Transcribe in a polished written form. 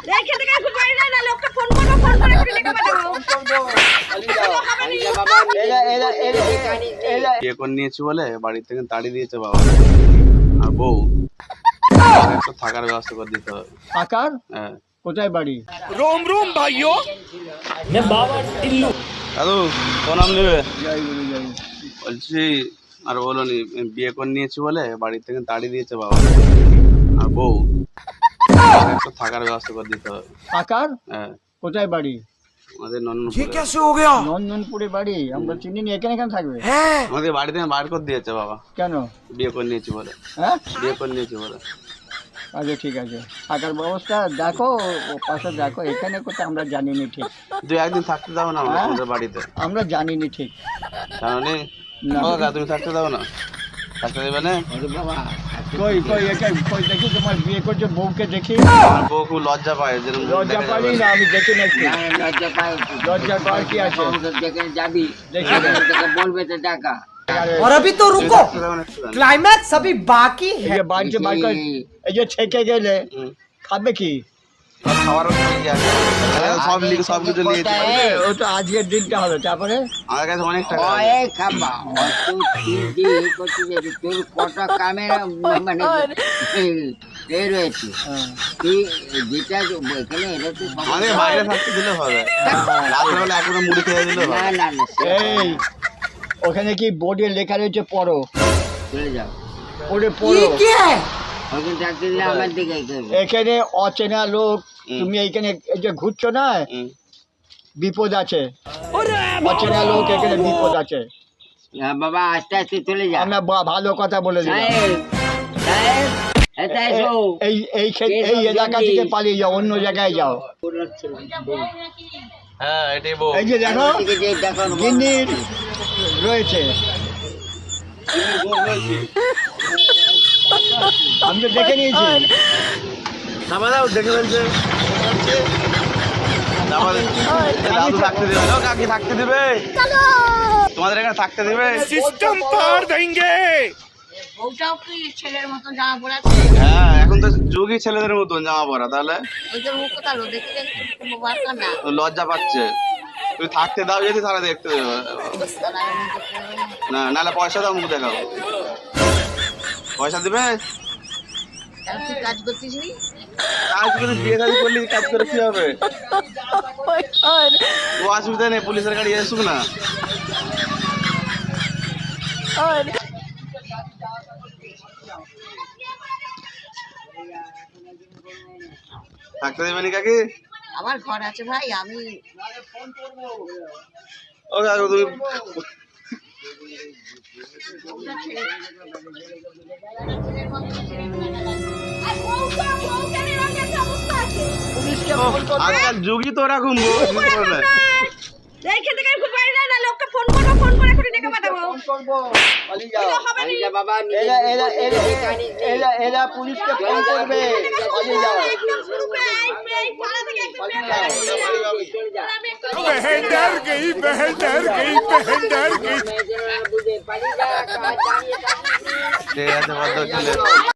রেখে থেকে এখন বাড়ি না লোককে ফোন করবো ফোন করে করে টাকা পাঠাবো বিয়ে করে নিয়েছি বলে বাড়ি থেকে তাড়ি দিয়েছে বাবা আর বউ একটা থাকার ব্যবস্থা করে দিতে হবে। থাকার হ্যাঁ কোথায় বাড়ি? रोम रोम भाइयों मैं बाबा टिल्लू দাদু তোর নাম নেবে জয় গুরু জয় গুরু। বলছি আর বলো নি বিয়ে করে নিয়েছি বলে বাড়ি থেকে তাড়ি দিয়েছে বাবা আর বউ একটা থাকার ব্যবস্থা করে দিতে হবে। থাকার হ্যাঁ কোথায় বাড়ি? আমাদের নন্দন ये कैसे हो गया নন্দনপুরে বাড়ি? আমরা চিনি নি। এখানে কেন থাকবে? আমাদের বাড়ি থেকে বার করে দিয়েছে বাবা কেন? বিয়ে করে নিয়েছি বলে। হ্যাঁ বিয়ে করে নিয়েছি বলে। আচ্ছা ঠিক আছে, থাকার ব্যবস্থা দেখো, ও পাশে দেখো। এখানে কোথায় আমরা জানি নি ঠিক। তুই একদিন থাকতে দাও না আমাদের বাড়িতে। আমরা জানি নি ঠিক। জানি না। তুমি থাকতে দাও না, থাকতে দেবে না। কই কই এটা কই দেখি তোমার বিয়ে করছে বউকে দেখি। আমার বউ খুব লজ্জা পায় যেরকম লজ্জা পাই না, আমি দেখি নাকি। লজ্জা পাওয়ার কি আছে? যেখানে যাবি দেখি না। তোকে বলবে তো টাকা और अभी तो रुको, क्लाइमैक्स अभी बाकी এই है। যে বাড়িতে বাড়ি এই যে থেকে গেলে খাবে কি? খাওয়ারও ঠিক আছে সব লিখে সব কিছু নিয়েছি। ও তো আজকের দিনটা হবে, তারপরে আমার কাছে অনেক টাকা আছে। ওই খাবা অত চিন্তি করতে যাবি তোর কটা ক্যামেরা মানে এ রয়েছে তুই যেটা এখানে এটা তো আমাদের বাইরে থাকতে দিলে হবে, রাত্রেবেলা এখনো মুড়ি খেয়ে দিলে না হবে। না না এই ওখানে কি বোর্ডে লেখা রয়েছে পড়ো? চলে যাও পড়ে পড়ো। ये क्या है? ওখানে থাকতে দিলে আমার দিকে করবে এখানে অচেনা লোক, তুমি এইখানে এই যে ঘুরছো না, হুম। বিপদ আছে। অচেনা লোক এখানে বিপদ আছে। হ্যাঁ বাবা আস্তে আস্তে চলে যা আমরা ভালো কথা বলে দিলাম। সাহেব সাহেব এটা এসো এই এই এই এলাকা থেকে পালিয়ে যাও, অন্য জায়গায় যাও। হ্যাঁ এটাই বউ। এই যে দেখো এদিকে যে দেখো গিন্নির রয়েছে, আমি তো দেখে নিয়েছি। নামা দাও, দেখে ফেলছে। দাদু থাকতে দেবে না, কাকি থাকতে দেবে, তোমাদের এখানে থাকতে দেবে। सिस्टम पार देंगे বউটাও কি ছেলের মতো জামা পড়াচ্ছে হ্যাঁ এখন তো যোগী ছেলেদের মতন জামা পরা, তাহলে ওই যে মুখ কোথালো দেখে দেখে বারকার না লজ্জা পাচ্ছে। তুমি থাকতে দাও যদি তারা দেখতে দেবে না, নাহলে পয়সা দাও মুখ দেখাও। পয়সা দিবে তুই কাজ করতিস নি কাজ করে বিয়ে শাদী করলে কাজ করে কি হবে? ও অসুবিধা নেই, পুলিশের গাড়ি এসুক না। থাকতে দেবে নি কাকি? আমার ঘর আছে ভাই, আমি ও কাকু তুমি আজকাল যুগই তো ওরকম রেখে থেকে এখন বাড়ি না লোককে ফোন করবো ফোন করে করে টাকা পাঠাবো আরে যা বাবা এরা পুলিশকে ফোন করবে। পালিয়ে যাও। बहन डर गई बहन डर गई बहन डर गई বুঝে পালিয়ে যা কাজ জানিয়ে ঠিক আছে বদ্ধ ছেলে।